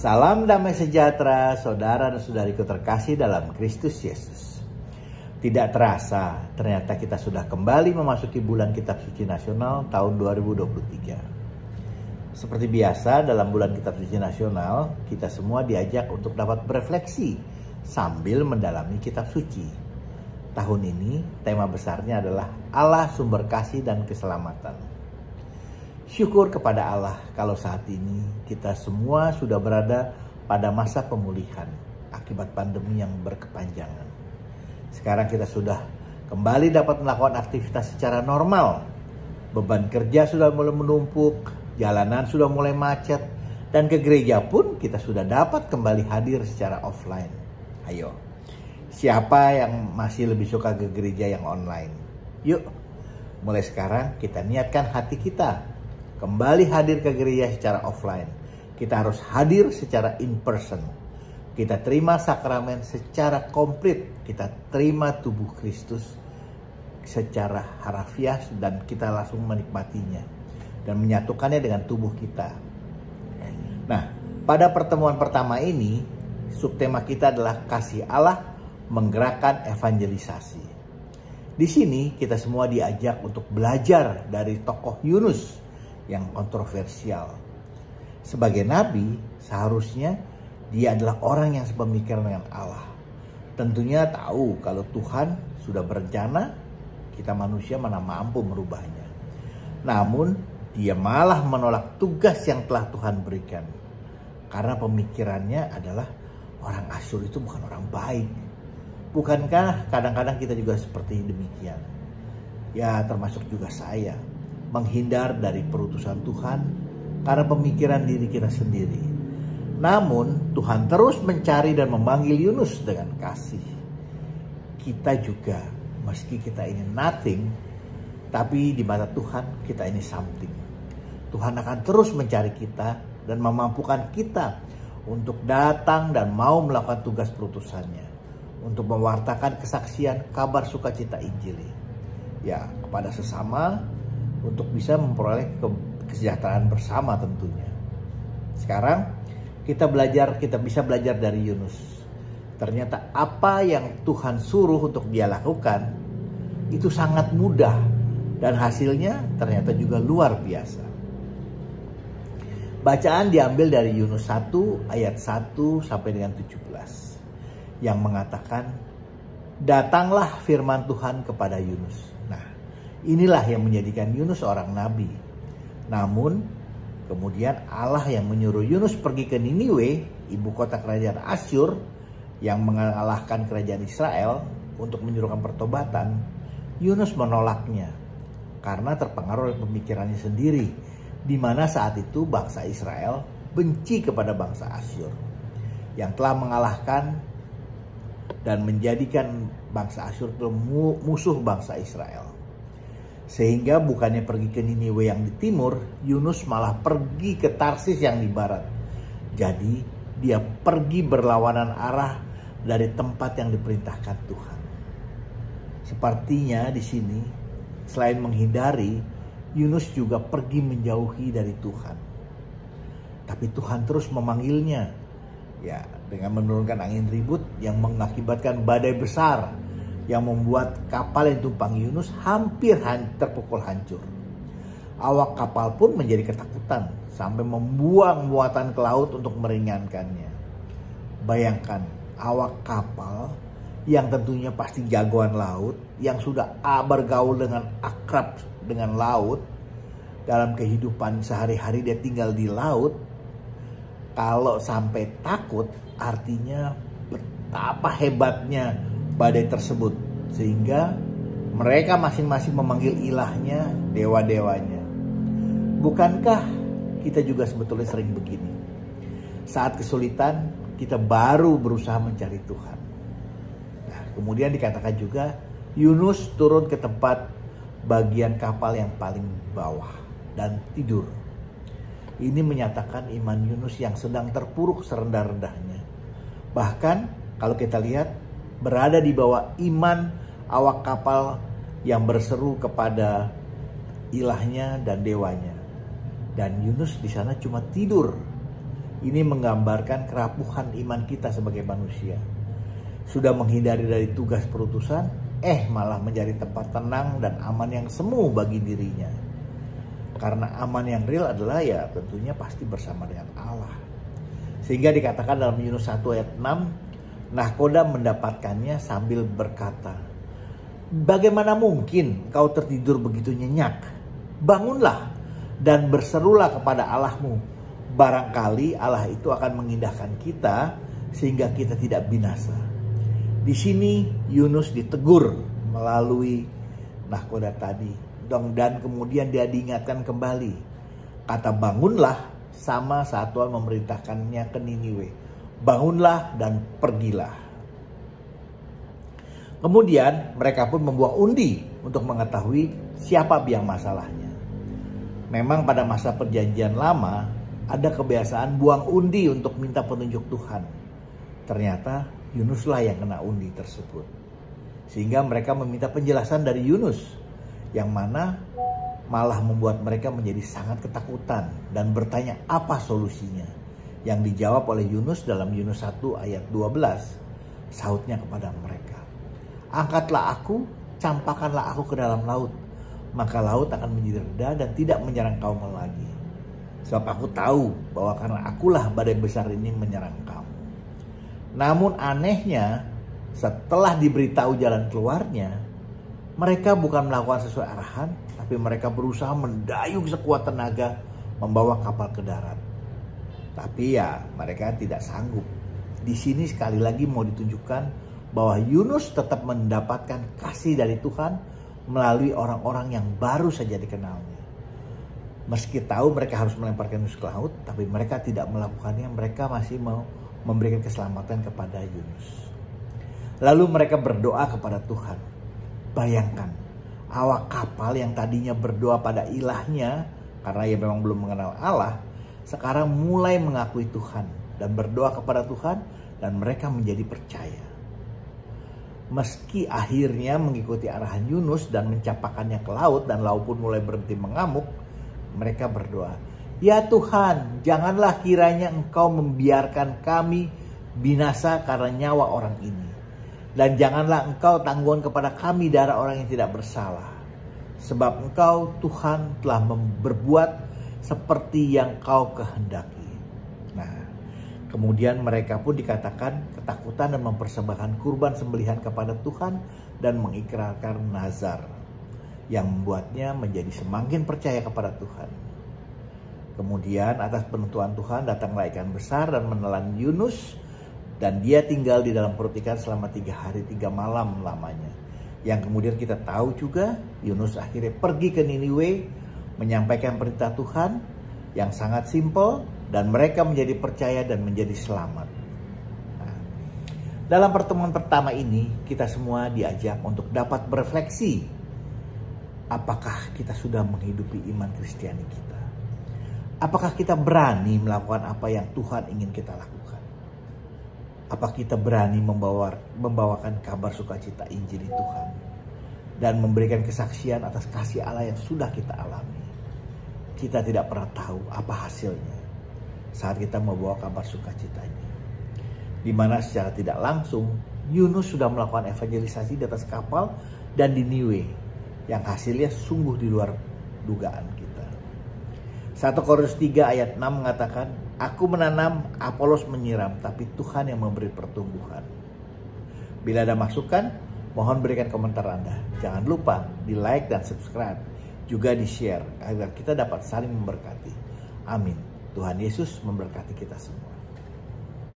Salam damai sejahtera, saudara dan saudariku terkasih dalam Kristus Yesus. Tidak terasa, ternyata kita sudah kembali memasuki bulan Kitab Suci Nasional tahun 2023. Seperti biasa, dalam bulan Kitab Suci Nasional, kita semua diajak untuk dapat berefleksi sambil mendalami Kitab Suci. Tahun ini, tema besarnya adalah Allah sumber kasih dan keselamatan. Syukur kepada Allah kalau saat ini kita semua sudah berada pada masa pemulihan akibat pandemi yang berkepanjangan. Sekarang kita sudah kembali dapat melakukan aktivitas secara normal. Beban kerja sudah mulai menumpuk, jalanan sudah mulai macet, dan ke gereja pun kita sudah dapat kembali hadir secara offline. Ayo, siapa yang masih lebih suka ke gereja yang online? Yuk, mulai sekarang kita niatkan hati kita kembali hadir ke gereja secara offline. Kita harus hadir secara in person. Kita terima sakramen secara komplit. Kita terima tubuh Kristus secara harafiah dan kita langsung menikmatinya dan menyatukannya dengan tubuh kita. Nah, pada pertemuan pertama ini, subtema kita adalah kasih Allah menggerakkan evangelisasi. Di sini kita semua diajak untuk belajar dari tokoh Yunus yang kontroversial. Sebagai nabi, seharusnya dia adalah orang yang sepemikiran dengan Allah. Tentunya tahu kalau Tuhan sudah berencana, kita manusia mana mampu merubahnya. Namun, dia malah menolak tugas yang telah Tuhan berikan. Karena pemikirannya adalah orang Asyur itu bukan orang baik. Bukankah kadang-kadang kita juga seperti demikian? Ya, termasuk juga saya. Menghindar dari perutusan Tuhan karena pemikiran diri kita sendiri. Namun Tuhan terus mencari dan memanggil Yunus dengan kasih. Kita juga, meski kita ini nothing, tapi di mata Tuhan kita ini something. Tuhan akan terus mencari kita dan memampukan kita untuk datang dan mau melakukan tugas perutusannya, untuk mewartakan kesaksian kabar sukacita Injili, ya, kepada sesama, untuk bisa memperoleh kesejahteraan bersama tentunya. Sekarang kita bisa belajar dari Yunus. Ternyata apa yang Tuhan suruh untuk dia lakukan itu sangat mudah dan hasilnya ternyata juga luar biasa. Bacaan diambil dari Yunus 1 ayat 1 sampai dengan 17 yang mengatakan, "Datanglah firman Tuhan kepada Yunus." Inilah yang menjadikan Yunus seorang nabi. Namun, kemudian Allah yang menyuruh Yunus pergi ke Niniwe, ibu kota kerajaan Asyur, yang mengalahkan kerajaan Israel untuk menyuruhkan pertobatan. Yunus menolaknya karena terpengaruh oleh pemikirannya sendiri, di mana saat itu bangsa Israel benci kepada bangsa Asyur yang telah mengalahkan dan menjadikan bangsa Asyur itu musuh bangsa Israel. Sehingga bukannya pergi ke Niniwe yang di timur, Yunus malah pergi ke Tarsis yang di barat. Jadi dia pergi berlawanan arah dari tempat yang diperintahkan Tuhan. Sepertinya di sini, selain menghindari, Yunus juga pergi menjauhi dari Tuhan. Tapi Tuhan terus memanggilnya, ya, dengan menurunkan angin ribut yang mengakibatkan badai besar yang membuat kapal yang tumpangi Yunus hampir terpukul hancur. Awak kapal pun menjadi ketakutan sampai membuang muatan ke laut untuk meringankannya. Bayangkan, awak kapal yang tentunya pasti jagoan laut, yang sudah bergaul dengan akrab dengan laut, dalam kehidupan sehari-hari dia tinggal di laut, kalau sampai takut artinya betapa hebatnya badai tersebut, sehingga mereka masing-masing memanggil ilahnya, dewa-dewanya. Bukankah kita juga sebetulnya sering begini? Saat kesulitan, kita baru berusaha mencari Tuhan. Nah, kemudian dikatakan juga, Yunus turun ke tempat bagian kapal yang paling bawah dan tidur. Ini menyatakan iman Yunus yang sedang terpuruk serendah-rendahnya. Bahkan kalau kita lihat, berada di bawah iman awak kapal yang berseru kepada ilahnya dan dewanya. Dan Yunus di sana cuma tidur. Ini menggambarkan kerapuhan iman kita sebagai manusia. Sudah menghindari dari tugas perutusan, malah mencari tempat tenang dan aman yang semu bagi dirinya. Karena aman yang real adalah ya tentunya pasti bersama dengan Allah. Sehingga dikatakan dalam Yunus 1 ayat 6, nahkoda mendapatkannya sambil berkata, bagaimana mungkin kau tertidur begitu nyenyak? Bangunlah dan berserulah kepada Allahmu. Barangkali Allah itu akan mengindahkan kita sehingga kita tidak binasa. Di sini Yunus ditegur melalui nahkoda tadi. Dan kemudian dia diingatkan kembali. Kata bangunlah sama saat Tuhan memerintahkannya ke Niniwe. Bangunlah dan pergilah. Kemudian mereka pun membuat undi untuk mengetahui siapa biang masalahnya. Memang pada masa perjanjian lama ada kebiasaan buang undi untuk minta petunjuk Tuhan. Ternyata Yunuslah yang kena undi tersebut. Sehingga mereka meminta penjelasan dari Yunus, yang mana malah membuat mereka menjadi sangat ketakutan dan bertanya apa solusinya. Yang dijawab oleh Yunus dalam Yunus 1 ayat 12. Sautnya kepada mereka, angkatlah aku, campakkanlah aku ke dalam laut. Maka laut akan menjadi reda dan tidak menyerang kamu lagi. Sebab aku tahu bahwa karena akulah badai besar ini menyerang kamu. Namun anehnya, setelah diberitahu jalan keluarnya, mereka bukan melakukan sesuai arahan, tapi mereka berusaha mendayung sekuat tenaga membawa kapal ke darat. Tapi ya mereka tidak sanggup. Di sini sekali lagi mau ditunjukkan bahwa Yunus tetap mendapatkan kasih dari Tuhan melalui orang-orang yang baru saja dikenalnya. Meski tahu mereka harus melemparkan Yunus ke laut, tapi mereka tidak melakukannya. Mereka masih mau memberikan keselamatan kepada Yunus. Lalu mereka berdoa kepada Tuhan. Bayangkan, awak kapal yang tadinya berdoa pada ilahnya, karena ia memang belum mengenal Allah, sekarang mulai mengakui Tuhan dan berdoa kepada Tuhan, dan mereka menjadi percaya. Meski akhirnya mengikuti arahan Yunus dan mencapakannya ke laut, dan laut pun mulai berhenti mengamuk, mereka berdoa, ya Tuhan, janganlah kiranya Engkau membiarkan kami binasa karena nyawa orang ini. Dan janganlah Engkau tanggungan kepada kami darah orang yang tidak bersalah. Sebab Engkau Tuhan telah berbuat seperti yang Kau kehendaki. Nah, kemudian mereka pun dikatakan ketakutan dan mempersembahkan kurban sembelihan kepada Tuhan dan mengikrarkan nazar, yang membuatnya menjadi semakin percaya kepada Tuhan. Kemudian atas penentuan Tuhan datanglah ikan besar dan menelan Yunus, dan dia tinggal di dalam perut ikan selama 3 hari 3 malam lamanya. Yang kemudian kita tahu juga Yunus akhirnya pergi ke Niniwe menyampaikan perintah Tuhan yang sangat simpel, dan mereka menjadi percaya dan menjadi selamat. Nah, dalam pertemuan pertama ini kita semua diajak untuk dapat berefleksi. Apakah kita sudah menghidupi iman Kristiani kita? Apakah kita berani melakukan apa yang Tuhan ingin kita lakukan? Apakah kita berani membawakan kabar sukacita Injil Tuhan dan memberikan kesaksian atas kasih Allah yang sudah kita alami? Kita tidak pernah tahu apa hasilnya saat kita membawa kabar sukacitanya. Di mana secara tidak langsung Yunus sudah melakukan evangelisasi di atas kapal dan di Niniwe, yang hasilnya sungguh di luar dugaan kita. 1 Korintus 3 ayat 6 mengatakan, aku menanam, Apolos menyiram, tapi Tuhan yang memberi pertumbuhan. Bila ada masukan, mohon berikan komentar Anda. Jangan lupa di like dan subscribe, juga di share agar kita dapat saling memberkati. Amin. Tuhan Yesus memberkati kita semua.